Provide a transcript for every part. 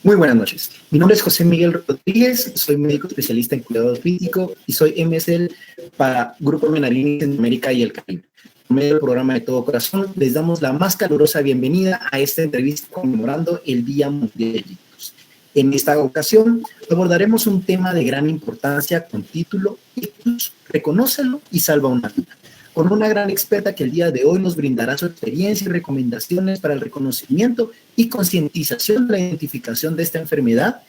Muy buenas noches. Mi nombre es José Miguel Rodríguez, soy médico especialista en cuidado físico y soy MSL para Grupo Menarini Centroamérica y el Caribe. En medio del programa de Todo Corazón, les damos la más calurosa bienvenida a esta entrevista conmemorando el Día Mundial del Ictus. En esta ocasión abordaremos un tema de gran importancia con título Ictus, reconócelo y salva una vida, con una gran experta que el día de hoy nos brindará su experiencia y recomendaciones para el reconocimiento y concientización de la identificación de esta enfermedad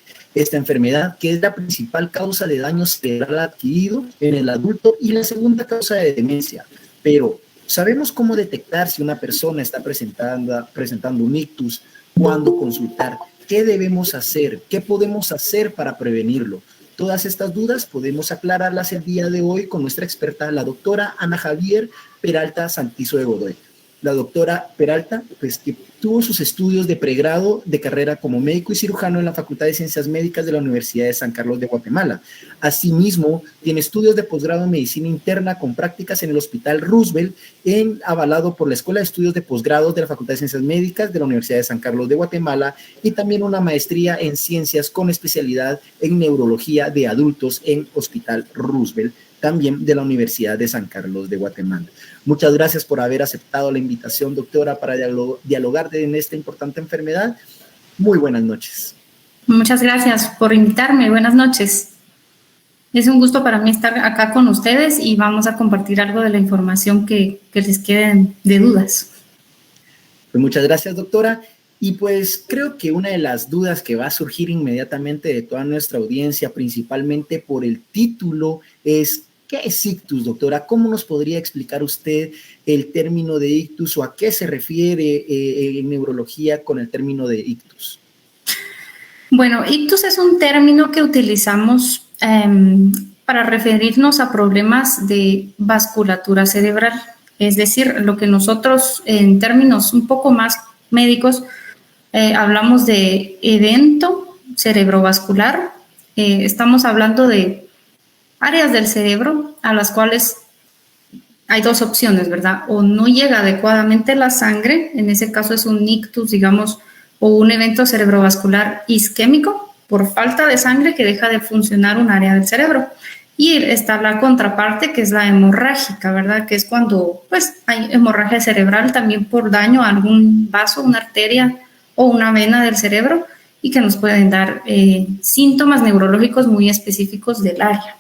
que es la principal causa de daño cerebral adquirido en el adulto y la segunda causa de demencia. Pero, ¿sabemos cómo detectar si una persona está presentando un ictus? ¿Cuándo consultar? ¿Qué debemos hacer? ¿Qué podemos hacer para prevenirlo? Todas estas dudas podemos aclararlas el día de hoy con nuestra experta, la doctora Ana Javier Peralta Santizo de Godoy. La doctora Peralta, pues que tuvo sus estudios de pregrado de carrera como médico y cirujano en la Facultad de Ciencias Médicas de la Universidad de San Carlos de Guatemala. Asimismo, tiene estudios de posgrado en medicina interna con prácticas en el Hospital Roosevelt, avalado por la Escuela de Estudios de Posgrado de la Facultad de Ciencias Médicas de la Universidad de San Carlos de Guatemala, y también una maestría en ciencias con especialidad en neurología de adultos en Hospital Roosevelt, también de la Universidad de San Carlos de Guatemala. Muchas gracias por haber aceptado la invitación, doctora, para dialogar en esta importante enfermedad. Muy buenas noches. Muchas gracias por invitarme. Buenas noches. Es un gusto para mí estar acá con ustedes y vamos a compartir algo de la información que les queden de dudas. Pues muchas gracias, doctora. Y pues creo que una de las dudas que va a surgir inmediatamente de toda nuestra audiencia, principalmente por el título, es ¿qué es ictus, doctora? ¿Cómo nos podría explicar usted el término de ictus o a qué se refiere en neurología con el término de ictus? Bueno, ictus es un término que utilizamos para referirnos a problemas de vasculatura cerebral, es decir, lo que nosotros en términos un poco más médicos hablamos de evento cerebrovascular. Estamos hablando de áreas del cerebro a las cuales hay dos opciones, ¿verdad? O no llega adecuadamente la sangre, en ese caso es un ictus, digamos, o un evento cerebrovascular isquémico por falta de sangre que deja de funcionar un área del cerebro. Y está la contraparte, que es la hemorrágica, ¿verdad? Que es cuando pues, hay hemorragia cerebral también por daño a algún vaso, una arteria o una vena del cerebro, y que nos pueden dar síntomas neurológicos muy específicos del área.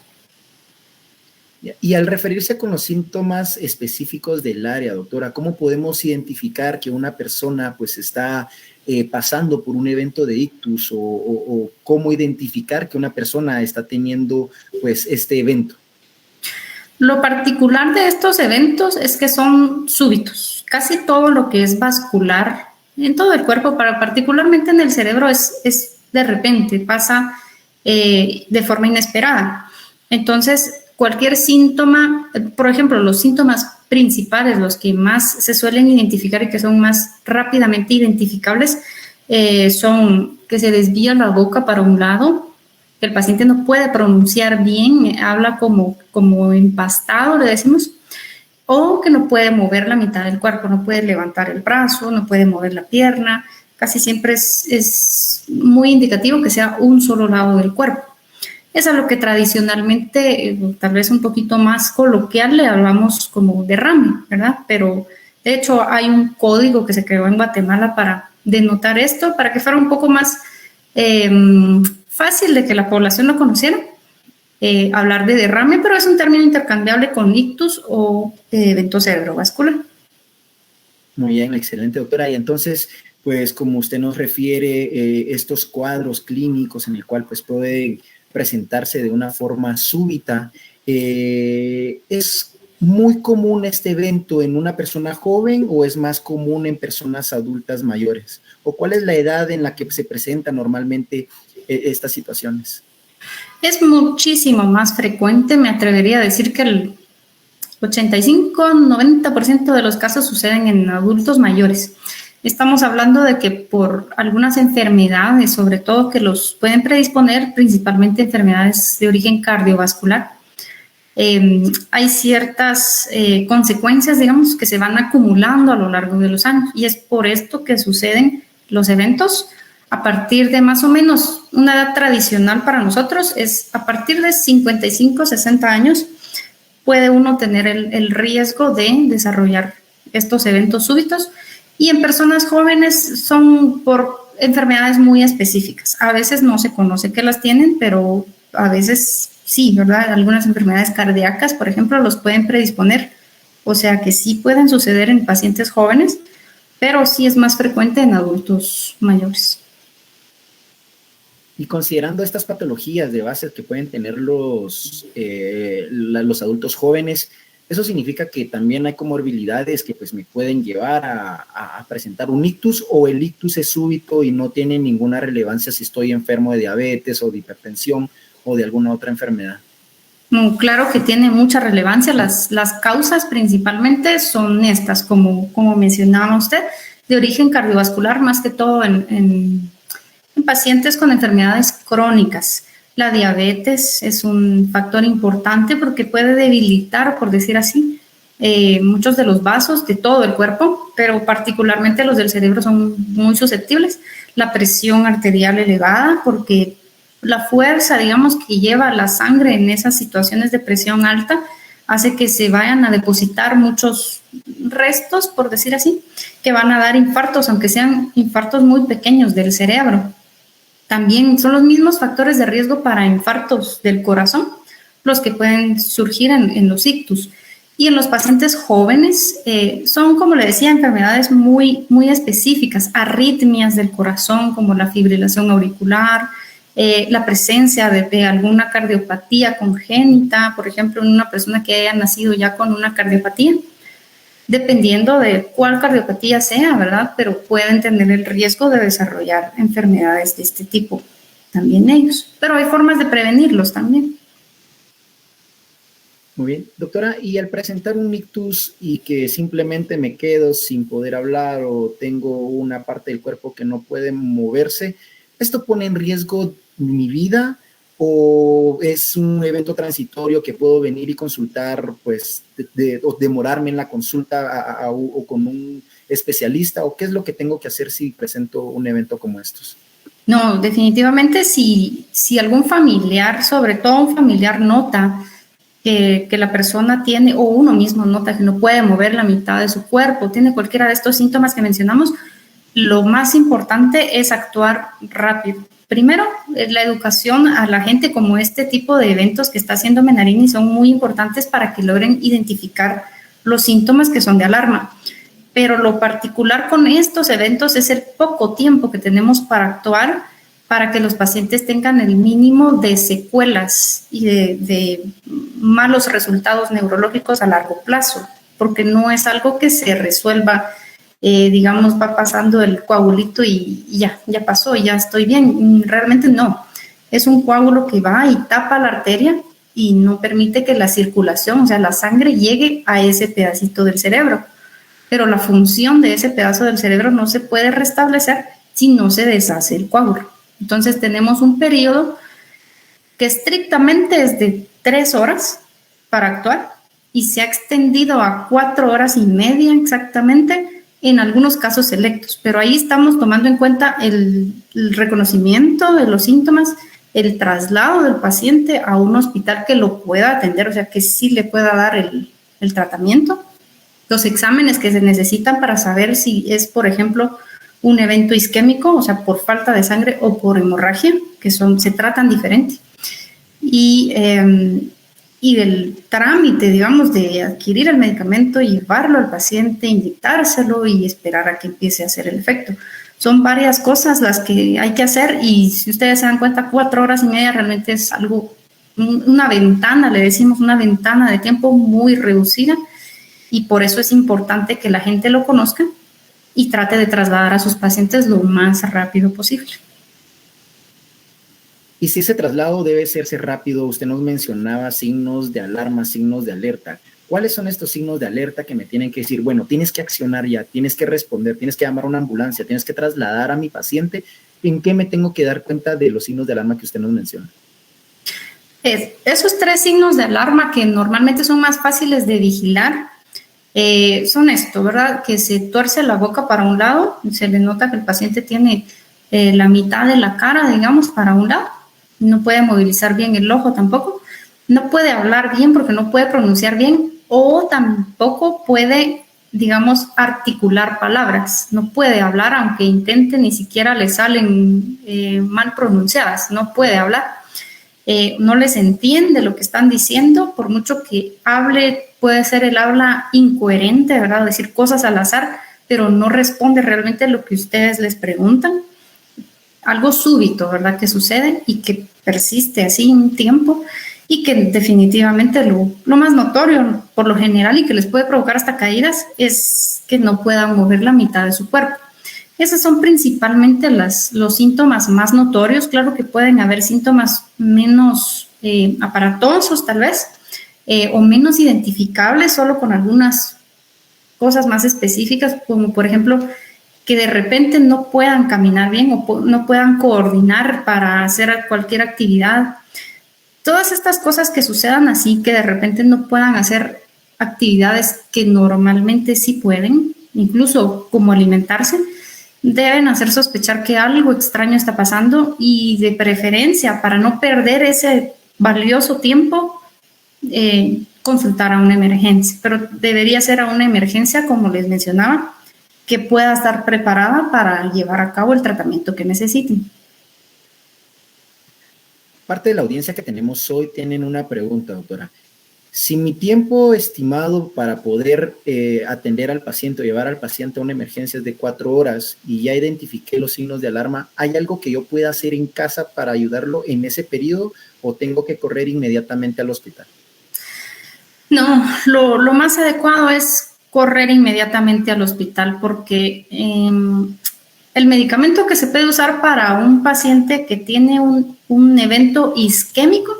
Y al referirse con los síntomas específicos del área, doctora, ¿cómo podemos identificar que una persona pues está pasando por un evento de ictus o cómo identificar que una persona está teniendo pues este evento? Lo particular de estos eventos es que son súbitos. Casi todo lo que es vascular en todo el cuerpo, particularmente en el cerebro, es de repente, pasa de forma inesperada. Entonces, cualquier síntoma, por ejemplo, los síntomas principales, los que más se suelen identificar y que son más rápidamente identificables, son que se desvía la boca para un lado, que el paciente no puede pronunciar bien, habla como empastado, le decimos, o que no puede mover la mitad del cuerpo, no puede levantar el brazo, no puede mover la pierna. Casi siempre es muy indicativo que sea un solo lado del cuerpo. Es a lo que tradicionalmente, tal vez un poquito más coloquial, le hablamos como derrame, ¿verdad? Pero de hecho hay un código que se creó en Guatemala para denotar esto, para que fuera un poco más fácil de que la población lo conociera. Hablar de derrame, pero es un término intercambiable con ictus o evento cerebrovascular. Muy bien, excelente, doctora. Y entonces, pues como usted nos refiere, estos cuadros clínicos en el cual pues pueden presentarse de una forma súbita, ¿es muy común este evento en una persona joven o es más común en personas adultas mayores? ¿O cuál es la edad en la que se presentan normalmente estas situaciones? Es muchísimo más frecuente, me atrevería a decir que el 85-90% de los casos suceden en adultos mayores. Estamos hablando de que por algunas enfermedades, sobre todo que los pueden predisponer, principalmente enfermedades de origen cardiovascular, hay ciertas consecuencias, digamos, que se van acumulando a lo largo de los años, y es por esto que suceden los eventos a partir de más o menos una edad tradicional para nosotros, es a partir de 55, 60 años, puede uno tener el riesgo de desarrollar estos eventos súbitos, y en personas jóvenes son por enfermedades muy específicas. A veces no se conoce que las tienen, pero a veces sí, ¿verdad? Algunas enfermedades cardíacas, por ejemplo, los pueden predisponer, o sea que sí pueden suceder en pacientes jóvenes, pero sí es más frecuente en adultos mayores. Y considerando estas patologías de base que pueden tener los adultos jóvenes, eso significa que también hay comorbilidades que pues me pueden llevar a presentar un ictus, o el ictus es súbito y no tiene ninguna relevancia si estoy enfermo de diabetes o de hipertensión o de alguna otra enfermedad. No, claro que tiene mucha relevancia. Las causas principalmente son estas, como mencionaba usted, de origen cardiovascular, más que todo en pacientes con enfermedades crónicas. La diabetes es un factor importante porque puede debilitar, por decir así, muchos de los vasos de todo el cuerpo, pero particularmente los del cerebro son muy susceptibles. La presión arterial elevada, porque la fuerza, digamos, que lleva la sangre en esas situaciones de presión alta hace que se vayan a depositar muchos restos, por decir así, que van a dar infartos, aunque sean infartos muy pequeños del cerebro. También son los mismos factores de riesgo para infartos del corazón los que pueden surgir en los ictus. Y en los pacientes jóvenes son, como le decía, enfermedades muy, muy específicas, arritmias del corazón como la fibrilación auricular, la presencia de alguna cardiopatía congénita, por ejemplo, en una persona que haya nacido ya con una cardiopatía, dependiendo de cuál cardiopatía sea, ¿verdad? Pero pueden tener el riesgo de desarrollar enfermedades de este tipo también ellos. Pero hay formas de prevenirlos también. Muy bien, doctora, y al presentar un ictus y que simplemente me quedo sin poder hablar o tengo una parte del cuerpo que no puede moverse, ¿esto pone en riesgo mi vida o es un evento transitorio que puedo venir y consultar, pues, o demorarme en la consulta o con un especialista, o qué es lo que tengo que hacer si presento un evento como estos? No, definitivamente si algún familiar, sobre todo un familiar, nota que la persona tiene, o uno mismo nota que no puede mover la mitad de su cuerpo, tiene cualquiera de estos síntomas que mencionamos, lo más importante es actuar rápido. Primero, la educación a la gente, como este tipo de eventos que está haciendo Menarini, son muy importantes para que logren identificar los síntomas que son de alarma. Pero lo particular con estos eventos es el poco tiempo que tenemos para actuar, para que los pacientes tengan el mínimo de secuelas y de malos resultados neurológicos a largo plazo, porque no es algo que se resuelva, digamos, va pasando el coagulito y ya pasó, ya estoy bien. Realmente no. Es un coágulo que va y tapa la arteria y no permite que la circulación, o sea, la sangre llegue a ese pedacito del cerebro. Pero la función de ese pedazo del cerebro no se puede restablecer si no se deshace el coágulo. Entonces tenemos un periodo que estrictamente es de 3 horas para actuar y se ha extendido a 4 horas y media exactamente en algunos casos selectos, pero ahí estamos tomando en cuenta el reconocimiento de los síntomas, el traslado del paciente a un hospital que lo pueda atender, o sea, que sí le pueda dar el tratamiento, los exámenes que se necesitan para saber si es, por ejemplo, un evento isquémico, o sea, por falta de sangre o por hemorragia, que se tratan diferente. Y del trámite, digamos, de adquirir el medicamento, llevarlo al paciente, inyectárselo y esperar a que empiece a hacer el efecto. Son varias cosas las que hay que hacer y si ustedes se dan cuenta, 4 horas y media realmente es algo, una ventana, le decimos una ventana de tiempo muy reducida y por eso es importante que la gente lo conozca y trate de trasladar a sus pacientes lo más rápido posible. Y si ese traslado debe hacerse rápido, usted nos mencionaba signos de alarma, signos de alerta. ¿Cuáles son estos signos de alerta que me tienen que decir, bueno, tienes que accionar ya, tienes que responder, tienes que llamar a una ambulancia, tienes que trasladar a mi paciente? ¿En qué me tengo que dar cuenta de los signos de alarma que usted nos menciona? Esos 3 signos de alarma que normalmente son más fáciles de vigilar son esto, ¿verdad? Que se tuerce la boca para un lado, se le nota que el paciente tiene la mitad de la cara, digamos, para un lado. No puede movilizar bien el ojo tampoco. No puede hablar bien porque no puede pronunciar bien, o tampoco puede, digamos, articular palabras. No puede hablar, aunque intente, ni siquiera le salen mal pronunciadas. No puede hablar. No les entiende lo que están diciendo, por mucho que hable, puede ser el habla incoherente, ¿verdad? Decir cosas al azar, pero no responde realmente lo que ustedes les preguntan. Algo súbito, ¿verdad? Que sucede y que persiste así un tiempo, y que definitivamente lo más notorio por lo general y que les puede provocar hasta caídas es que no puedan mover la mitad de su cuerpo. Esos son principalmente los síntomas más notorios. Claro que pueden haber síntomas menos aparatosos tal vez, o menos identificables solo con algunas cosas más específicas, como por ejemplo que de repente no puedan caminar bien o no puedan coordinar para hacer cualquier actividad. Todas estas cosas que sucedan así, que de repente no puedan hacer actividades que normalmente sí pueden, incluso como alimentarse, deben hacer sospechar que algo extraño está pasando, y de preferencia, para no perder ese valioso tiempo, consultar a una emergencia. Pero debería ser a una emergencia, como les mencionaba, que pueda estar preparada para llevar a cabo el tratamiento que necesiten. Parte de la audiencia que tenemos hoy tienen una pregunta, doctora. Si mi tiempo estimado para poder atender al paciente o llevar al paciente a una emergencia es de 4 horas y ya identifiqué los signos de alarma, ¿hay algo que yo pueda hacer en casa para ayudarlo en ese periodo o tengo que correr inmediatamente al hospital? No, lo más adecuado es correr inmediatamente al hospital, porque el medicamento que se puede usar para un paciente que tiene un evento isquémico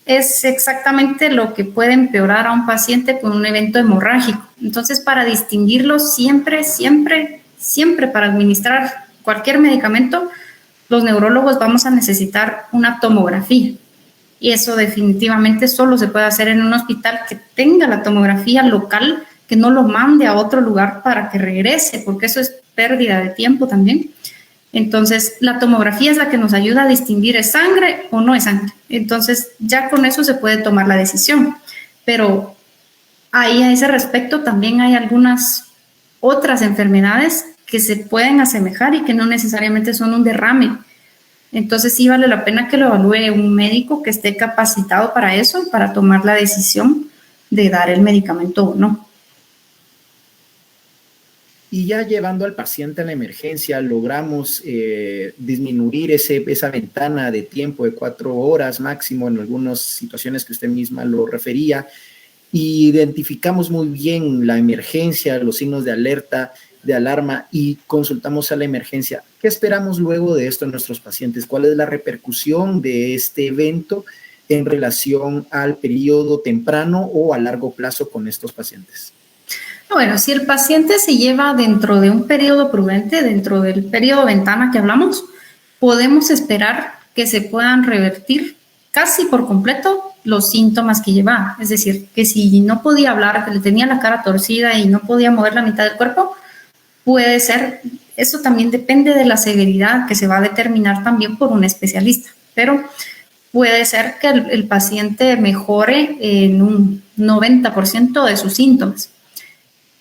es exactamente lo que puede empeorar a un paciente con un evento hemorrágico. Entonces, para distinguirlo siempre para administrar cualquier medicamento, los neurólogos vamos a necesitar una tomografía. Y eso definitivamente solo se puede hacer en un hospital que tenga la tomografía local, que no lo mande a otro lugar para que regrese, porque eso es pérdida de tiempo también. Entonces, la tomografía es la que nos ayuda a distinguir es sangre o no es sangre. Entonces, ya con eso se puede tomar la decisión. Pero ahí a ese respecto también hay algunas otras enfermedades que se pueden asemejar y que no necesariamente son un derrame. Entonces, sí vale la pena que lo evalúe un médico que esté capacitado para eso, para tomar la decisión de dar el medicamento o no. Y ya llevando al paciente a la emergencia, logramos disminuir esa ventana de tiempo de 4 horas máximo en algunas situaciones que usted misma lo refería. Y identificamos muy bien la emergencia, los signos de alerta, de alarma, y consultamos a la emergencia. ¿Qué esperamos luego de esto en nuestros pacientes? ¿Cuál es la repercusión de este evento en relación al periodo temprano o a largo plazo con estos pacientes? Bueno, si el paciente se lleva dentro de un periodo prudente, dentro del periodo ventana que hablamos, podemos esperar que se puedan revertir casi por completo los síntomas que llevaba. Es decir, que si no podía hablar, que le tenía la cara torcida y no podía mover la mitad del cuerpo, puede ser, eso también depende de la severidad que se va a determinar también por un especialista, pero puede ser que el paciente mejore en un 90% de sus síntomas.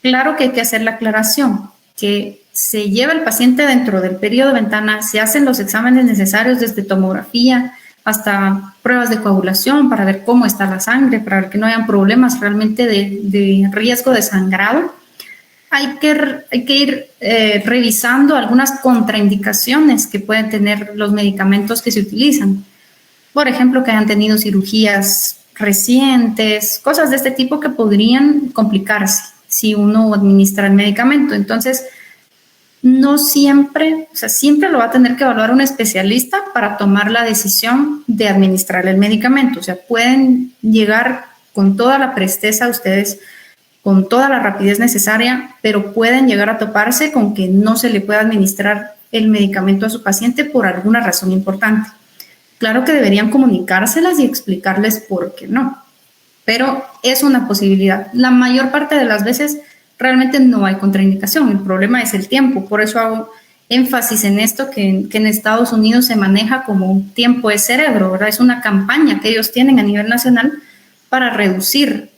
Claro que hay que hacer la aclaración, que se lleva el paciente dentro del periodo de ventana, se hacen los exámenes necesarios desde tomografía hasta pruebas de coagulación para ver cómo está la sangre, para ver que no hayan problemas realmente de riesgo de sangrado. Hay que ir revisando algunas contraindicaciones que pueden tener los medicamentos que se utilizan. Por ejemplo, que hayan tenido cirugías recientes, cosas de este tipo que podrían complicarse si uno administra el medicamento. Entonces, no siempre, o sea, siempre lo va a tener que evaluar un especialista para tomar la decisión de administrar el medicamento. O sea, pueden llegar con toda la presteza ustedes, con toda la rapidez necesaria, pero pueden llegar a toparse con que no se le pueda administrar el medicamento a su paciente por alguna razón importante. Claro que deberían comunicárselas y explicarles por qué no, pero es una posibilidad. La mayor parte de las veces realmente no hay contraindicación, el problema es el tiempo. Por eso hago énfasis en esto que en Estados Unidos se maneja como tiempo de cerebro, ¿verdad? Es una campaña que ellos tienen a nivel nacional para reducir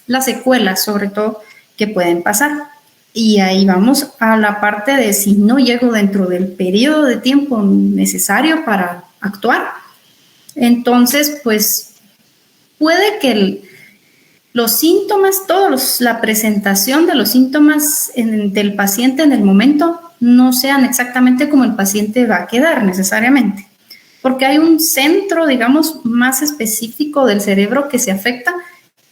las secuelas, sobre todo, que pueden pasar. Y ahí vamos a la parte de si no llego dentro del periodo de tiempo necesario para actuar, entonces, pues, puede que los síntomas, la presentación de los síntomas del paciente en el momento no sean exactamente como el paciente va a quedar necesariamente, porque hay un centro, digamos, más específico del cerebro que se afecta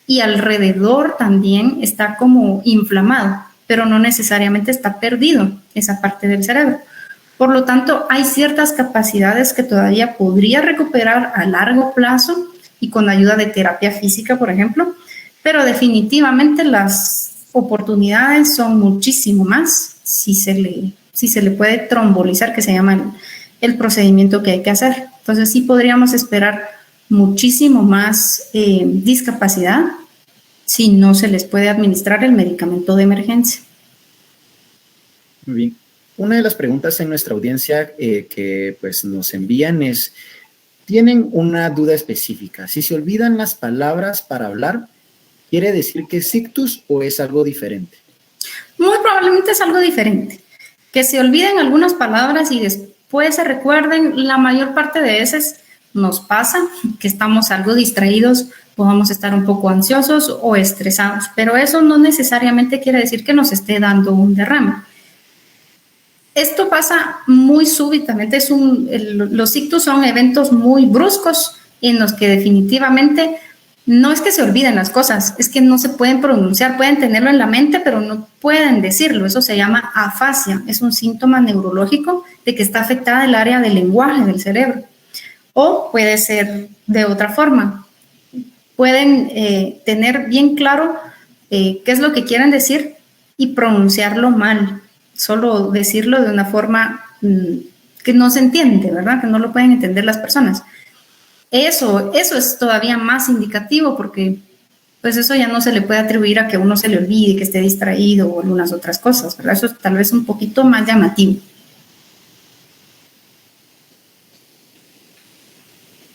y alrededor también está como inflamado, pero no necesariamente está perdido esa parte del cerebro. Por lo tanto, hay ciertas capacidades que todavía podría recuperar a largo plazo y con ayuda de terapia física, por ejemplo, pero definitivamente las oportunidades son muchísimo más si se le puede trombolizar, que se llama el procedimiento que hay que hacer. Entonces sí podríamos esperar muchísimo más discapacidad si no se les puede administrar el medicamento de emergencia. Muy bien. Una de las preguntas en nuestra audiencia que pues nos envían es, tienen una duda específica. Si se olvidan las palabras para hablar, ¿quiere decir que es ictus o es algo diferente? Muy probablemente es algo diferente. Que se olviden algunas palabras y después se recuerden, la mayor parte de veces nos pasa que estamos algo distraídos, podamos estar un poco ansiosos o estresados, pero eso no necesariamente quiere decir que nos esté dando un derrame. Esto pasa muy súbitamente, los ictus son eventos muy bruscos en los que definitivamente no es que se olviden las cosas, es que no se pueden pronunciar, pueden tenerlo en la mente, pero no pueden decirlo. Eso se llama afasia, es un síntoma neurológico de que está afectada el área del lenguaje del cerebro. O puede ser de otra forma. Pueden tener bien claro qué es lo que quieren decir y pronunciarlo mal, solo decirlo de una forma que no se entiende, ¿verdad? Que no lo pueden entender las personas. Eso es todavía más indicativo porque pues eso ya no se le puede atribuir a que uno se le olvide, que esté distraído o algunas otras cosas, ¿verdad? Eso es tal vez un poquito más llamativo.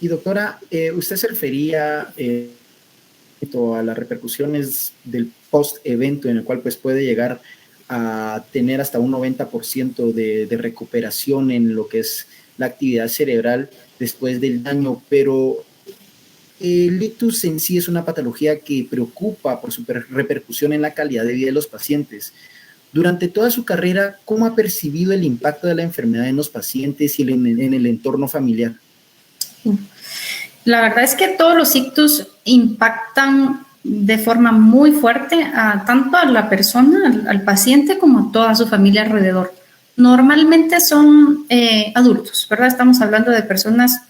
Y doctora, usted se refería a las repercusiones del post-evento en el cual pues puede llegar a tener hasta un 90% de recuperación en lo que es la actividad cerebral después del daño, pero el ictus en sí es una patología que preocupa por su repercusión en la calidad de vida de los pacientes. Durante toda su carrera, ¿cómo ha percibido el impacto de la enfermedad en los pacientes y en el entorno familiar? La verdad es que todos los ictus impactan de forma muy fuerte tanto a la persona, al paciente, como a toda su familia alrededor. Normalmente son adultos, ¿verdad? Estamos hablando de personas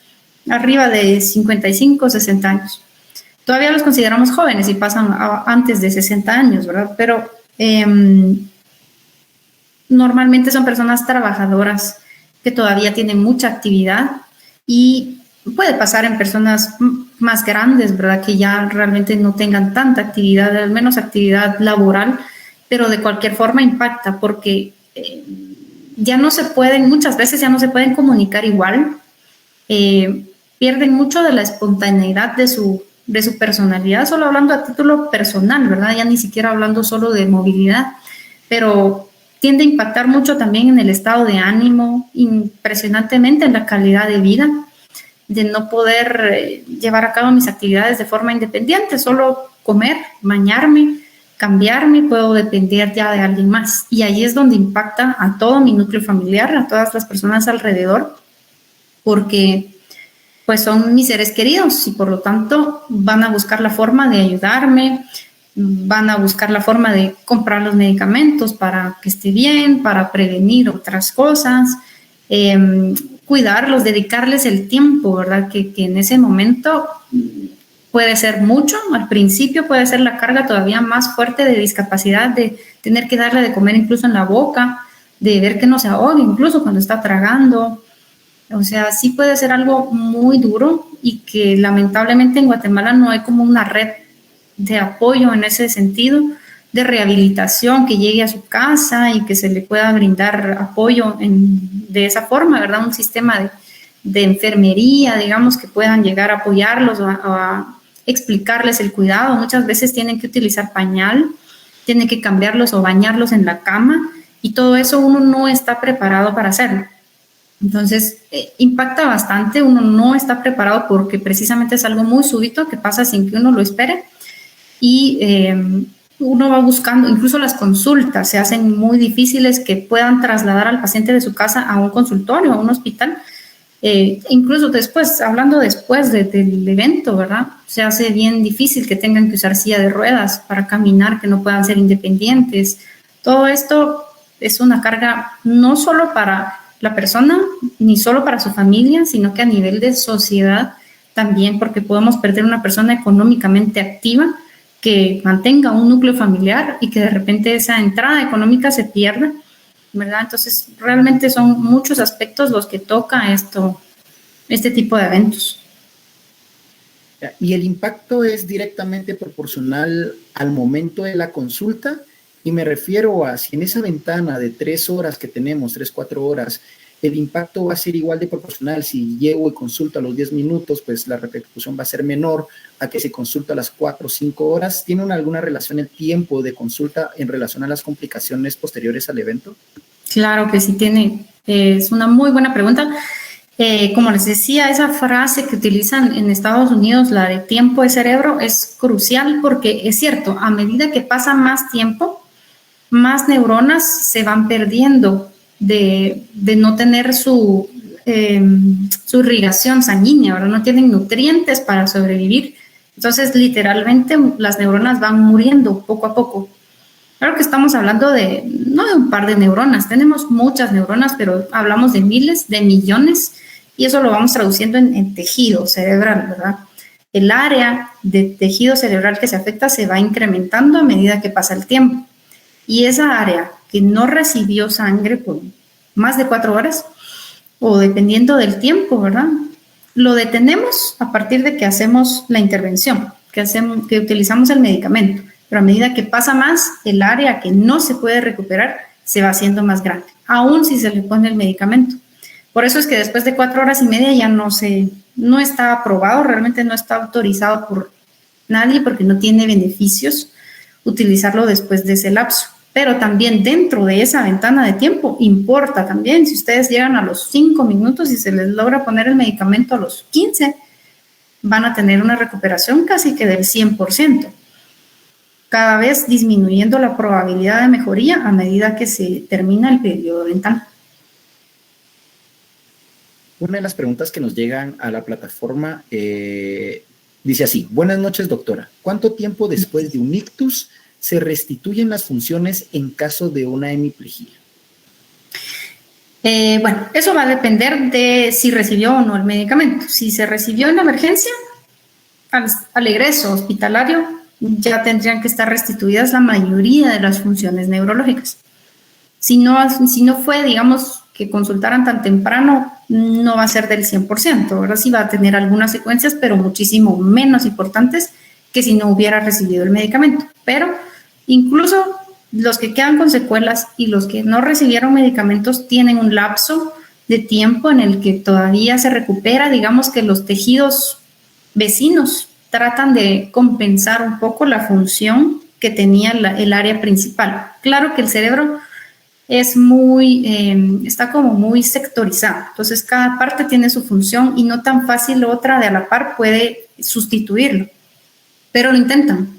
arriba de 55, 60 años. Todavía los consideramos jóvenes y pasan antes de 60 años, ¿verdad? Pero normalmente son personas trabajadoras que todavía tienen mucha actividad y puede pasar en personas más grandes, ¿verdad? Que ya realmente no tengan tanta actividad, al menos actividad laboral, pero de cualquier forma impacta porque ya no se pueden, muchas veces ya no se pueden comunicar igual, pierden mucho de la espontaneidad de su personalidad, solo hablando a título personal, ¿verdad? Ya ni siquiera hablando solo de movilidad, pero tiende a impactar mucho también en el estado de ánimo, impresionantemente en la calidad de vida, de no poder llevar a cabo mis actividades de forma independiente, solo comer, bañarme, cambiarme, puedo depender ya de alguien más. Y ahí es donde impacta a todo mi núcleo familiar, a todas las personas alrededor, porque pues son mis seres queridos y por lo tanto van a buscar la forma de ayudarme, van a buscar la forma de comprar los medicamentos para que esté bien, para prevenir otras cosas, cuidarlos, dedicarles el tiempo, ¿verdad? Que en ese momento puede ser mucho, al principio puede ser la carga todavía más fuerte de discapacidad, de tener que darle de comer incluso en la boca, de ver que no se ahogue incluso cuando está tragando. O sea, sí puede ser algo muy duro y que lamentablemente en Guatemala no hay como una red de apoyo en ese sentido. de rehabilitación que llegue a su casa y que se le pueda brindar apoyo de esa forma, ¿verdad? Un sistema de enfermería, digamos, que puedan llegar a apoyarlos o a explicarles el cuidado. Muchas veces tienen que utilizar pañal, tienen que cambiarlos o bañarlos en la cama, y todo eso uno no está preparado para hacerlo. Entonces, impacta bastante, uno no está preparado porque precisamente es algo muy súbito que pasa sin que uno lo espere, y uno va buscando, incluso las consultas se hacen muy difíciles, que puedan trasladar al paciente de su casa a un consultorio, a un hospital. Incluso después, hablando después del evento, ¿verdad? Se hace bien difícil que tengan que usar silla de ruedas para caminar, que no puedan ser independientes. Todo esto es una carga no solo para la persona, ni solo para su familia, sino que a nivel de sociedad también, porque podemos perder una persona económicamente activa que mantenga un núcleo familiar y que de repente esa entrada económica se pierda, ¿verdad? Entonces, realmente son muchos aspectos los que toca este tipo de eventos. ¿Y el impacto es directamente proporcional al momento de la consulta? Y me refiero a si en esa ventana de 3 horas que tenemos, 3, 4 horas, el impacto va a ser igual de proporcional. Si llego y consulto a los 10 minutos, pues la repercusión va a ser menor a que si consulto a las 4 o 5 horas. ¿Tiene alguna relación el tiempo de consulta en relación a las complicaciones posteriores al evento? Claro que sí tiene. Es una muy buena pregunta. Como les decía, esa frase que utilizan en Estados Unidos, la de tiempo de cerebro, es crucial porque es cierto, a medida que pasa más tiempo, más neuronas se van perdiendo de no tener su irrigación sanguínea, ¿verdad? No tienen nutrientes para sobrevivir. Entonces, literalmente, las neuronas van muriendo poco a poco. Claro que estamos hablando no de un par de neuronas, tenemos muchas neuronas, pero hablamos de miles, de millones, y eso lo vamos traduciendo en tejido cerebral, ¿verdad? El área de tejido cerebral que se afecta se va incrementando a medida que pasa el tiempo. Y esa área que no recibió sangre por más de 4 horas, o dependiendo del tiempo, ¿verdad? Lo detenemos a partir de que hacemos la intervención, que utilizamos el medicamento. Pero a medida que pasa más, el área que no se puede recuperar se va haciendo más grande, aún si se le pone el medicamento. Por eso es que después de 4 horas y media ya no está aprobado, realmente no está autorizado por nadie porque no tiene beneficios utilizarlo después de ese lapso. Pero también dentro de esa ventana de tiempo importa también. Si ustedes llegan a los 5 minutos y se les logra poner el medicamento a los 15, van a tener una recuperación casi que del 100%. Cada vez disminuyendo la probabilidad de mejoría a medida que se termina el periodo dental. Una de las preguntas que nos llegan a la plataforma dice así: buenas noches, doctora. ¿Cuánto tiempo después de un ictus se restituyen las funciones en caso de una hemiplegia? Bueno, eso va a depender de si recibió o no el medicamento. Si se recibió en la emergencia, al egreso hospitalario, ya tendrían que estar restituidas la mayoría de las funciones neurológicas. Si no fue, digamos, que consultaran tan temprano, no va a ser del 100%, ahora sí va a tener algunas secuencias, pero muchísimo menos importantes que si no hubiera recibido el medicamento. Pero incluso los que quedan con secuelas y los que no recibieron medicamentos tienen un lapso de tiempo en el que todavía se recupera, digamos que los tejidos vecinos tratan de compensar un poco la función que tenía el área principal. Claro que el cerebro es está como muy sectorizado, entonces cada parte tiene su función y no tan fácil otra de a la par puede sustituirlo, pero lo intentan.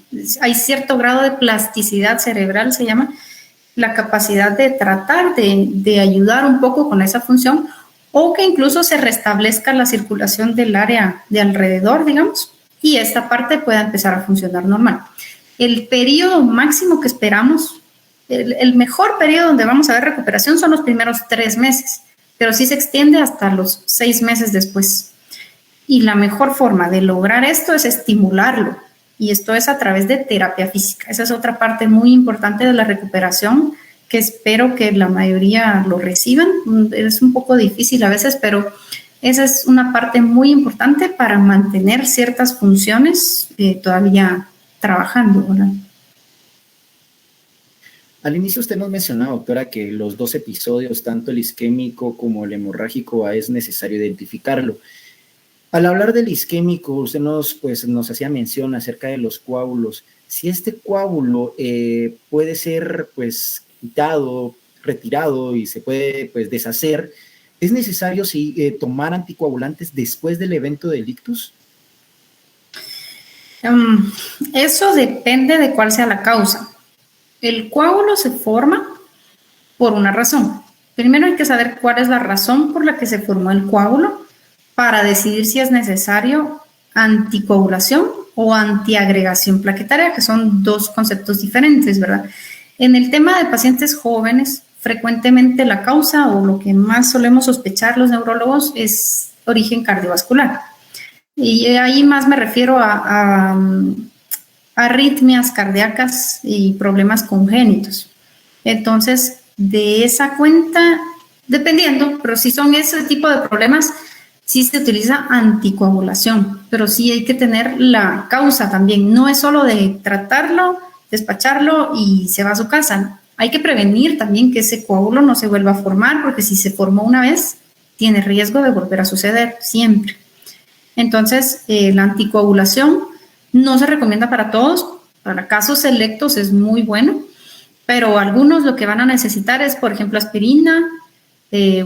Hay cierto grado de plasticidad cerebral, se llama, la capacidad de tratar de ayudar un poco con esa función, o que incluso se restablezca la circulación del área de alrededor, digamos, y esta parte pueda empezar a funcionar normal. El periodo máximo que esperamos, el mejor periodo donde vamos a ver recuperación son los primeros 3 meses, pero sí se extiende hasta los 6 meses después. Y la mejor forma de lograr esto es estimularlo, y esto es a través de terapia física. Esa es otra parte muy importante de la recuperación, que espero que la mayoría lo reciban. Es un poco difícil a veces, pero esa es una parte muy importante para mantener ciertas funciones todavía trabajando, ¿verdad? Al inicio usted nos mencionaba, doctora, que los dos episodios, tanto el isquémico como el hemorrágico, es necesario identificarlo. Al hablar del isquémico, usted nos hacía mención acerca de los coágulos. Si este coágulo puede ser pues quitado, retirado y se puede pues deshacer, ¿es necesario tomar anticoagulantes después del evento del ictus? Eso depende de cuál sea la causa. El coágulo se forma por una razón. Primero hay que saber cuál es la razón por la que se formó el coágulo para decidir si es necesario anticoagulación o antiagregación plaquetaria, que son dos conceptos diferentes, ¿verdad? En el tema de pacientes jóvenes, frecuentemente la causa o lo que más solemos sospechar los neurólogos es origen cardiovascular. Y ahí más me refiero a arritmias cardíacas y problemas congénitos. Entonces, de esa cuenta, dependiendo, pero si son ese tipo de problemas, sí se utiliza anticoagulación, pero sí hay que tener la causa también. No es solo de tratarlo, despacharlo y se va a su casa. Hay que prevenir también que ese coágulo no se vuelva a formar, porque si se formó una vez, tiene riesgo de volver a suceder siempre. Entonces, la anticoagulación no se recomienda para todos, para casos selectos es muy bueno, pero algunos lo que van a necesitar es, por ejemplo, aspirina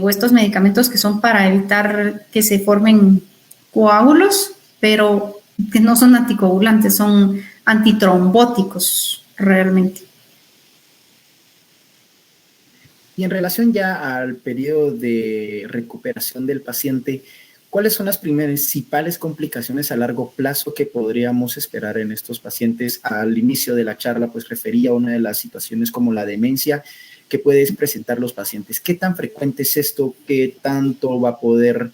o estos medicamentos que son para evitar que se formen coágulos, pero que no son anticoagulantes, son antitrombóticos realmente. Y en relación ya al periodo de recuperación del paciente, ¿cuáles son las principales complicaciones a largo plazo que podríamos esperar en estos pacientes? Al inicio de la charla, pues refería a una de las situaciones como la demencia que pueden presentar los pacientes. ¿Qué tan frecuente es esto? ¿Qué tanto va a poder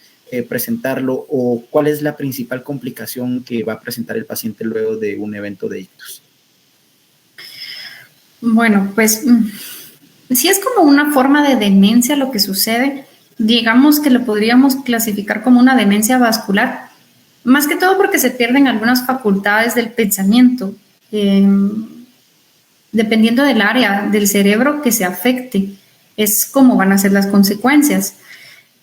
presentarlo? ¿O cuál es la principal complicación que va a presentar el paciente luego de un evento de ictus? Bueno, pues si es como una forma de demencia lo que sucede, digamos que lo podríamos clasificar como una demencia vascular, más que todo porque se pierden algunas facultades del pensamiento, dependiendo del área del cerebro que se afecte, es como van a ser las consecuencias.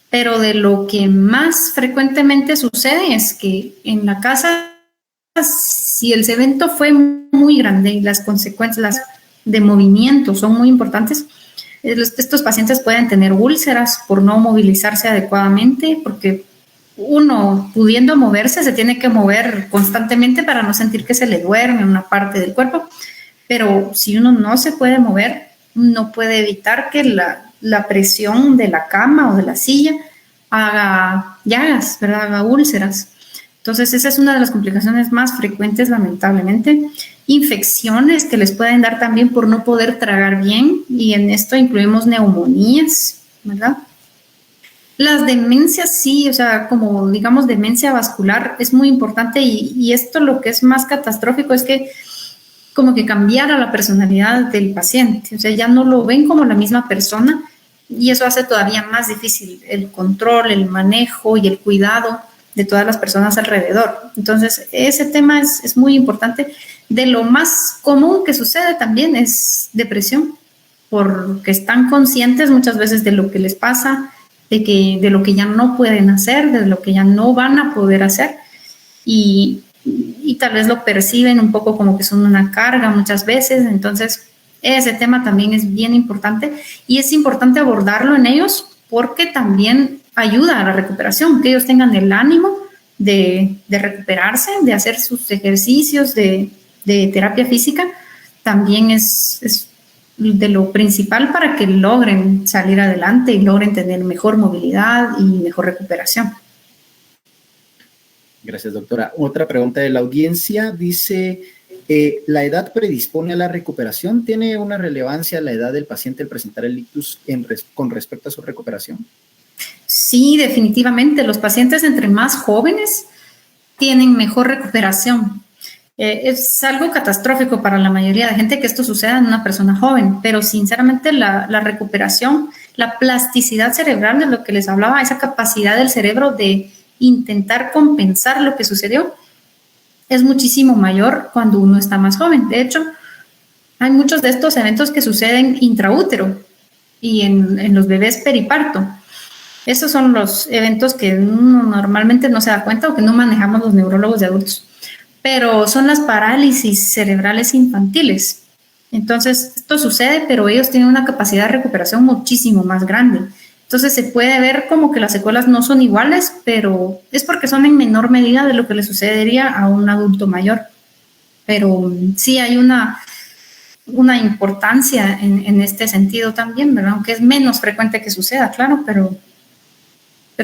Pero de lo que más frecuentemente sucede es que en la casa, si el evento fue muy grande y las consecuencias de movimiento son muy importantes, estos pacientes pueden tener úlceras por no movilizarse adecuadamente, porque uno pudiendo moverse se tiene que mover constantemente para no sentir que se le duerme una parte del cuerpo, pero si uno no se puede mover, no puede evitar que la presión de la cama o de la silla haga llagas, ¿verdad? Haga úlceras. Entonces esa es una de las complicaciones más frecuentes, lamentablemente. Infecciones que les pueden dar también por no poder tragar bien, y en esto incluimos neumonías, ¿verdad? Las demencias sí, o sea, como digamos demencia vascular es muy importante, y esto lo que es más catastrófico es que como que cambiara la personalidad del paciente, o sea, ya no lo ven como la misma persona, y eso hace todavía más difícil el control, el manejo y el cuidado de todas las personas alrededor. Entonces, ese tema es muy importante. De lo más común que sucede también es depresión, porque están conscientes muchas veces de lo que les pasa, de lo que ya no pueden hacer, de lo que ya no van a poder hacer, y tal vez lo perciben un poco como que son una carga muchas veces. Entonces, ese tema también es bien importante, y es importante abordarlo en ellos porque también ayuda a la recuperación, que ellos tengan el ánimo de recuperarse, de hacer sus ejercicios de terapia física, también es de lo principal para que logren salir adelante y logren tener mejor movilidad y mejor recuperación. Gracias, doctora. Otra pregunta de la audiencia dice, ¿la edad predispone a la recuperación? ¿Tiene una relevancia la edad del paciente al presentar el ictus con respecto a su recuperación? Sí, definitivamente. Los pacientes entre más jóvenes tienen mejor recuperación. Es algo catastrófico para la mayoría de gente que esto suceda en una persona joven, pero sinceramente la recuperación, la plasticidad cerebral de lo que les hablaba, esa capacidad del cerebro de intentar compensar lo que sucedió, es muchísimo mayor cuando uno está más joven. De hecho, hay muchos de estos eventos que suceden intraútero y en los bebés periparto. Esos son los eventos que uno normalmente no se da cuenta o que no manejamos los neurólogos de adultos. Pero son las parálisis cerebrales infantiles. Entonces, esto sucede, pero ellos tienen una capacidad de recuperación muchísimo más grande. Entonces, se puede ver como que las secuelas no son iguales, pero es porque son en menor medida de lo que le sucedería a un adulto mayor. Pero sí hay una importancia en este sentido también, ¿verdad? Aunque es menos frecuente que suceda, claro, pero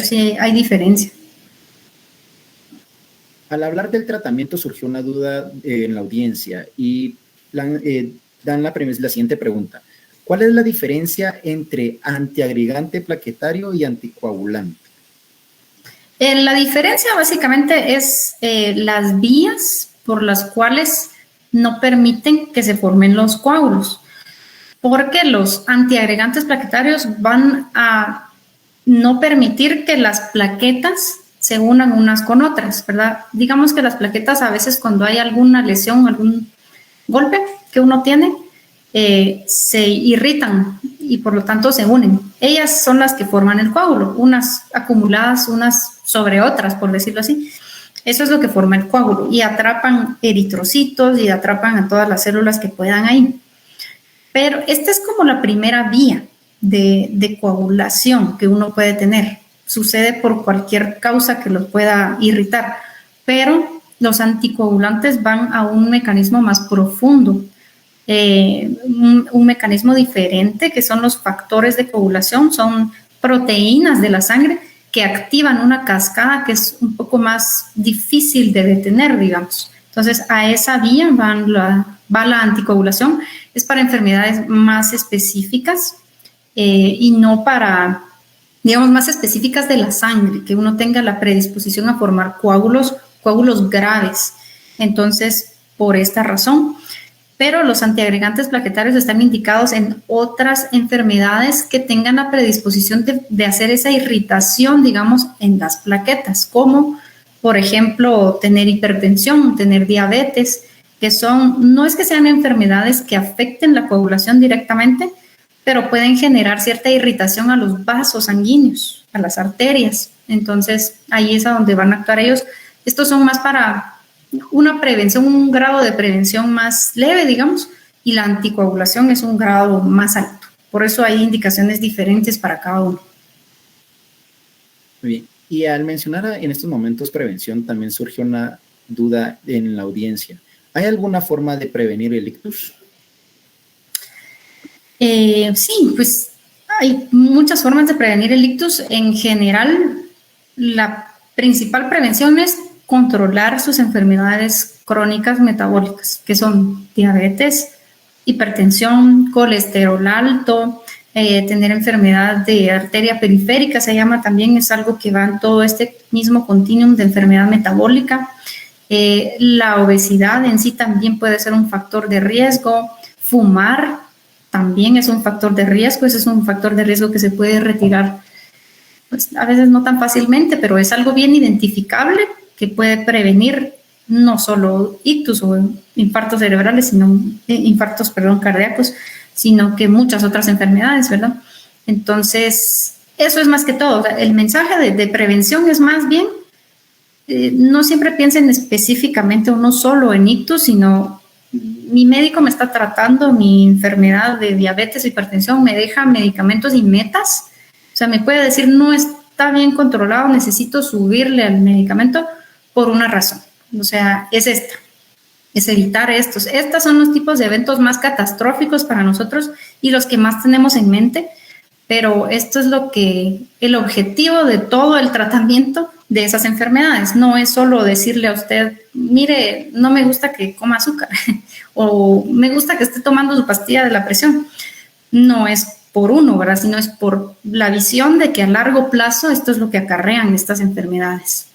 sí hay diferencia. Al hablar del tratamiento surgió una duda en la audiencia y dan la siguiente pregunta. ¿Cuál es la diferencia entre antiagregante plaquetario y anticoagulante? La diferencia básicamente es las vías por las cuales no permiten que se formen los coágulos, porque los antiagregantes plaquetarios van a no permitir que las plaquetas se unan unas con otras, ¿verdad? Digamos que las plaquetas a veces cuando hay alguna lesión, algún golpe que uno tiene, se irritan y por lo tanto se unen. Ellas son las que forman el coágulo, unas acumuladas unas sobre otras, por decirlo así. Eso es lo que forma el coágulo y atrapan eritrocitos y atrapan a todas las células que puedan ahí. Pero esta es como la primera vía de coagulación que uno puede tener. Sucede por cualquier causa que los pueda irritar, pero los anticoagulantes van a un mecanismo más profundo, un mecanismo diferente, que son los factores de coagulación, son proteínas de la sangre que activan una cascada que es un poco más difícil de detener, digamos. Entonces, a esa vía va la anticoagulación, es para enfermedades más específicas y no para, digamos, más específicas de la sangre, que uno tenga la predisposición a formar coágulos graves. Entonces, por esta razón. Pero los antiagregantes plaquetarios están indicados en otras enfermedades que tengan la predisposición de hacer esa irritación, digamos, en las plaquetas, como, por ejemplo, tener hipertensión, tener diabetes, que no es que sean enfermedades que afecten la coagulación directamente, pero pueden generar cierta irritación a los vasos sanguíneos, a las arterias. Entonces, ahí es a donde van a actuar ellos. Estos son más para una prevención, un grado de prevención más leve, digamos, y la anticoagulación es un grado más alto. Por eso hay indicaciones diferentes para cada uno. Muy bien. Y al mencionar en estos momentos prevención, también surge una duda en la audiencia. ¿Hay alguna forma de prevenir el ictus? Sí, pues hay muchas formas de prevenir el ictus. En general, la principal prevención es controlar sus enfermedades crónicas metabólicas, que son diabetes, hipertensión, colesterol alto, tener enfermedad de arteria periférica, se llama también, es algo que va en todo este mismo continuum de enfermedad metabólica. La obesidad en sí también puede ser un factor de riesgo. Fumar también es un factor de riesgo, ese es un factor de riesgo que se puede retirar, pues a veces no tan fácilmente, pero es algo bien identificable que puede prevenir no solo ictus o infartos cerebrales, sino infartos, cardíacos, sino que muchas otras enfermedades, ¿verdad? Entonces, eso es más que todo. O sea, el mensaje de prevención es más bien, no siempre piensen específicamente uno solo en ictus, sino mi médico me está tratando mi enfermedad de diabetes o hipertensión, me deja medicamentos y metas. O sea, me puede decir, no está bien controlado, necesito subirle al medicamento por una razón. O sea, es esta, es evitar estos. Estos son los tipos de eventos más catastróficos para nosotros y los que más tenemos en mente, pero esto es el objetivo de todo el tratamiento de esas enfermedades. No es solo decirle a usted, mire, no me gusta que coma azúcar o me gusta que esté tomando su pastilla de la presión. No es por uno, ¿verdad? Sino es por la visión de que a largo plazo esto es lo que acarrean estas enfermedades.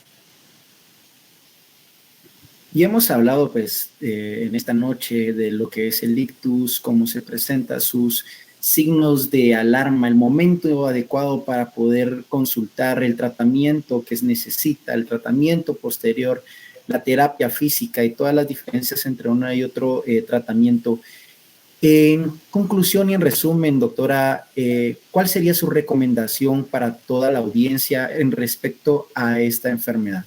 Y hemos hablado, pues, en esta noche de lo que es el ictus, cómo se presenta, sus signos de alarma, el momento adecuado para poder consultar el tratamiento que se necesita, el tratamiento posterior, la terapia física y todas las diferencias entre uno y otro tratamiento. En conclusión y en resumen, doctora, ¿cuál sería su recomendación para toda la audiencia en respecto a esta enfermedad?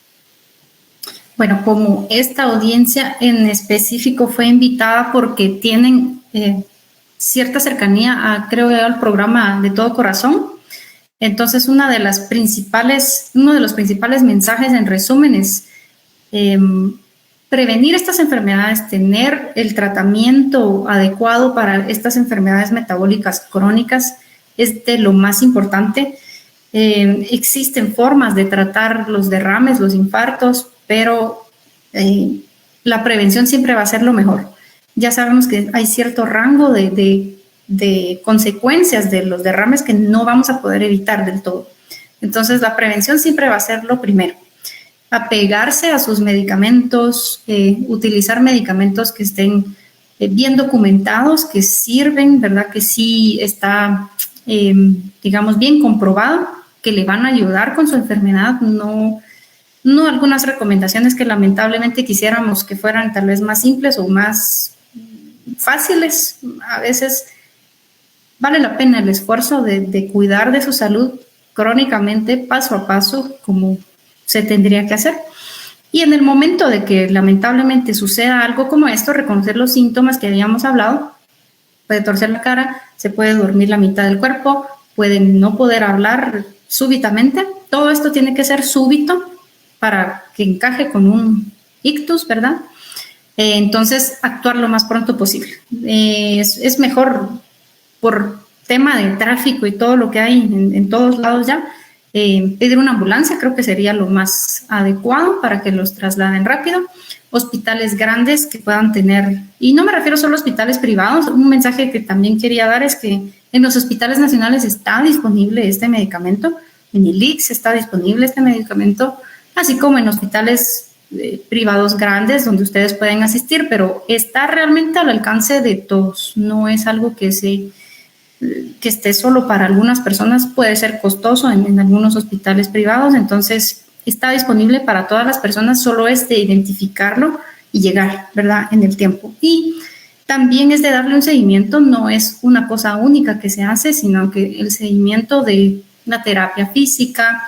Bueno, como esta audiencia en específico fue invitada porque tienen cierta cercanía a, creo, al programa de Todo Corazón, entonces uno de los principales mensajes en resumen es prevenir estas enfermedades, tener el tratamiento adecuado para estas enfermedades metabólicas crónicas es de lo más importante. Existen formas de tratar los derrames, los infartos, pero la prevención siempre va a ser lo mejor. Ya sabemos que hay cierto rango de consecuencias de los derrames que no vamos a poder evitar del todo. Entonces, la prevención siempre va a ser lo primero. Apegarse a sus medicamentos, utilizar medicamentos que estén bien documentados, que sirven, ¿verdad? Que sí está, digamos, bien comprobado, que le van a ayudar con su enfermedad, no algunas recomendaciones que lamentablemente quisiéramos que fueran tal vez más simples o más fáciles. A veces vale la pena el esfuerzo de cuidar de su salud crónicamente, paso a paso, como se tendría que hacer. Y en el momento de que lamentablemente suceda algo como esto, reconocer los síntomas que habíamos hablado, puede torcer la cara, se puede dormir la mitad del cuerpo, puede no poder hablar súbitamente. Todo esto tiene que ser súbito para que encaje con un ictus, ¿verdad? Entonces, actuar lo más pronto posible. Es mejor, por tema de tráfico y todo lo que hay en todos lados ya, pedir una ambulancia, creo que sería lo más adecuado para que los trasladen rápido. Hospitales grandes que puedan tener, y no me refiero solo a hospitales privados, un mensaje que también quería dar es que en los hospitales nacionales está disponible este medicamento, en el ICSS está disponible este medicamento, así como en hospitales privados grandes donde ustedes pueden asistir, pero está realmente al alcance de todos, no es algo que esté solo para algunas personas, puede ser costoso en algunos hospitales privados, entonces está disponible para todas las personas, solo es de identificarlo y llegar, ¿verdad?, en el tiempo. Y también es de darle un seguimiento, no es una cosa única que se hace, sino que el seguimiento de la terapia física,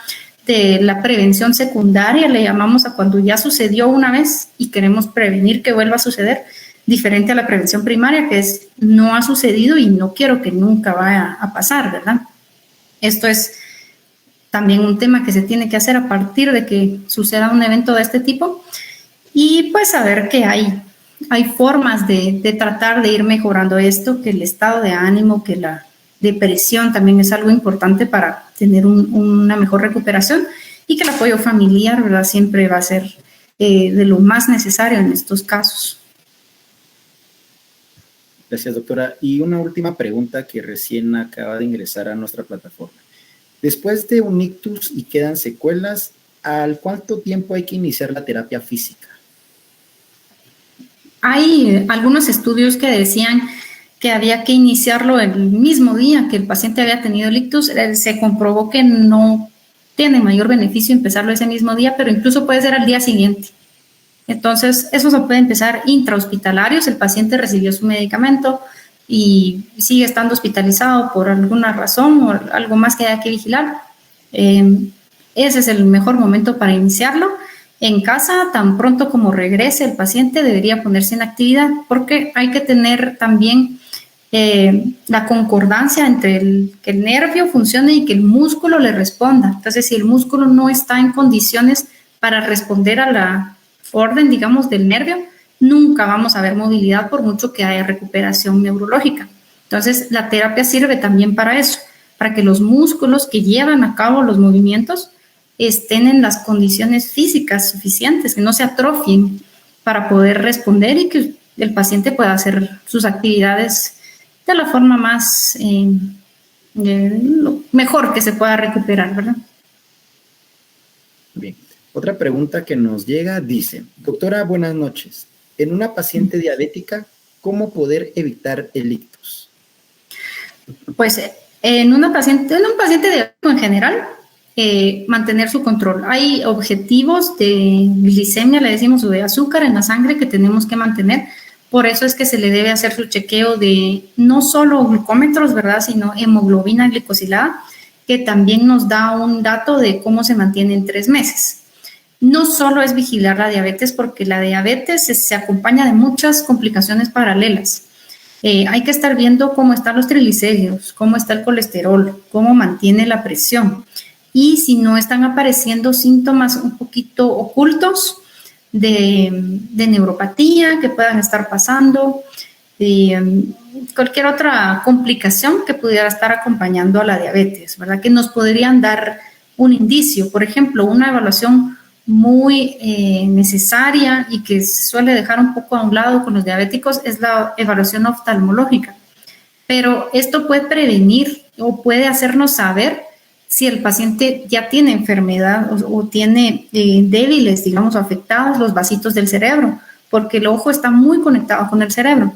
de la prevención secundaria, le llamamos a cuando ya sucedió una vez y queremos prevenir que vuelva a suceder, diferente a la prevención primaria, que es no ha sucedido y no quiero que nunca vaya a pasar, ¿verdad? Esto es también un tema que se tiene que hacer a partir de que suceda un evento de este tipo y pues saber que hay formas de tratar de ir mejorando esto, que el estado de ánimo, que la depresión también es algo importante para tener una mejor recuperación y que el apoyo familiar, ¿verdad?, siempre va a ser de lo más necesario en estos casos. Gracias, doctora. Y una última pregunta que recién acaba de ingresar a nuestra plataforma. Después de un ictus y quedan secuelas, ¿al cuánto tiempo hay que iniciar la terapia física? Hay algunos estudios que decían que había que iniciarlo el mismo día que el paciente había tenido el ictus. Se comprobó que no tiene mayor beneficio empezarlo ese mismo día, pero incluso puede ser al día siguiente. Entonces, eso se puede empezar intrahospitalario, si el paciente recibió su medicamento y sigue estando hospitalizado por alguna razón o algo más que haya que vigilar. Ese es el mejor momento para iniciarlo. En casa, tan pronto como regrese el paciente, debería ponerse en actividad porque hay que tener también la concordancia entre que el nervio funcione y que el músculo le responda. Entonces, si el músculo no está en condiciones para responder a la orden, digamos, del nervio, nunca vamos a ver movilidad por mucho que haya recuperación neurológica. Entonces, la terapia sirve también para eso, para que los músculos que llevan a cabo los movimientos estén en las condiciones físicas suficientes, que no se atrofien para poder responder y que el paciente pueda hacer sus actividades de la forma más mejor que se pueda recuperar, ¿verdad? Bien. Otra pregunta que nos llega dice, doctora, buenas noches. En una paciente diabética, ¿cómo poder evitar el ictus? Pues en un paciente diabético en general, mantener su control. Hay objetivos de glicemia, le decimos, o de azúcar en la sangre que tenemos que mantener Por eso es que se le debe hacer su chequeo de no solo glucómetros, ¿verdad?, sino hemoglobina glicosilada, que también nos da un dato de cómo se mantiene en 3 meses. No solo es vigilar la diabetes, porque la diabetes se acompaña de muchas complicaciones paralelas. Hay que estar viendo cómo están los triglicéridos, cómo está el colesterol, cómo mantiene la presión. Y si no están apareciendo síntomas un poquito ocultos de neuropatía que puedan estar pasando, cualquier otra complicación que pudiera estar acompañando a la diabetes, ¿verdad? Que nos podrían dar un indicio. Por ejemplo, una evaluación muy necesaria y que se suele dejar un poco a un lado con los diabéticos es la evaluación oftalmológica. Pero esto puede prevenir o puede hacernos saber si el paciente ya tiene enfermedad o tiene débiles, digamos, afectados los vasitos del cerebro, porque el ojo está muy conectado con el cerebro.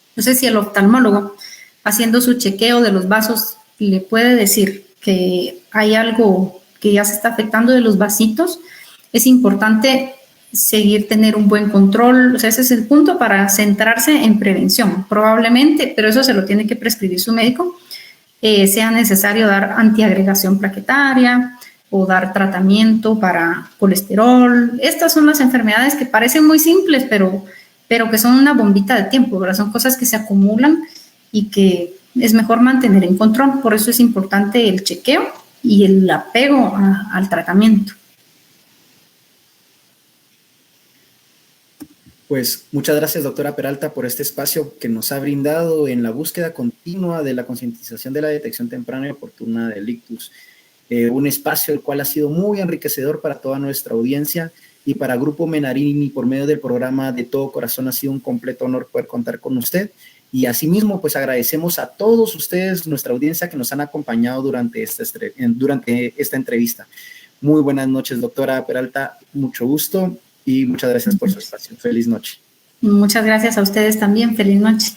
Entonces, si el oftalmólogo, haciendo su chequeo de los vasos, le puede decir que hay algo que ya se está afectando de los vasitos, es importante tener un buen control. O sea, ese es el punto para centrarse en prevención. Probablemente, pero eso se lo tiene que prescribir su médico, sea necesario dar antiagregación plaquetaria o dar tratamiento para colesterol. Estas son las enfermedades que parecen muy simples, pero que son una bombita de tiempo, ¿verdad? Son cosas que se acumulan y que es mejor mantener en control. Por eso es importante el chequeo y el apego al tratamiento. Pues muchas gracias, doctora Peralta, por este espacio que nos ha brindado en la búsqueda continua de la concientización de la detección temprana y oportuna del ictus. Un espacio el cual ha sido muy enriquecedor para toda nuestra audiencia y para Grupo Menarini. Por medio del programa De Todo Corazón ha sido un completo honor poder contar con usted. Y asimismo, pues agradecemos a todos ustedes, nuestra audiencia, que nos han acompañado durante esta entrevista. Muy buenas noches, doctora Peralta, mucho gusto. Y muchas gracias por su espacio. Feliz noche. Muchas gracias a ustedes también. Feliz noche.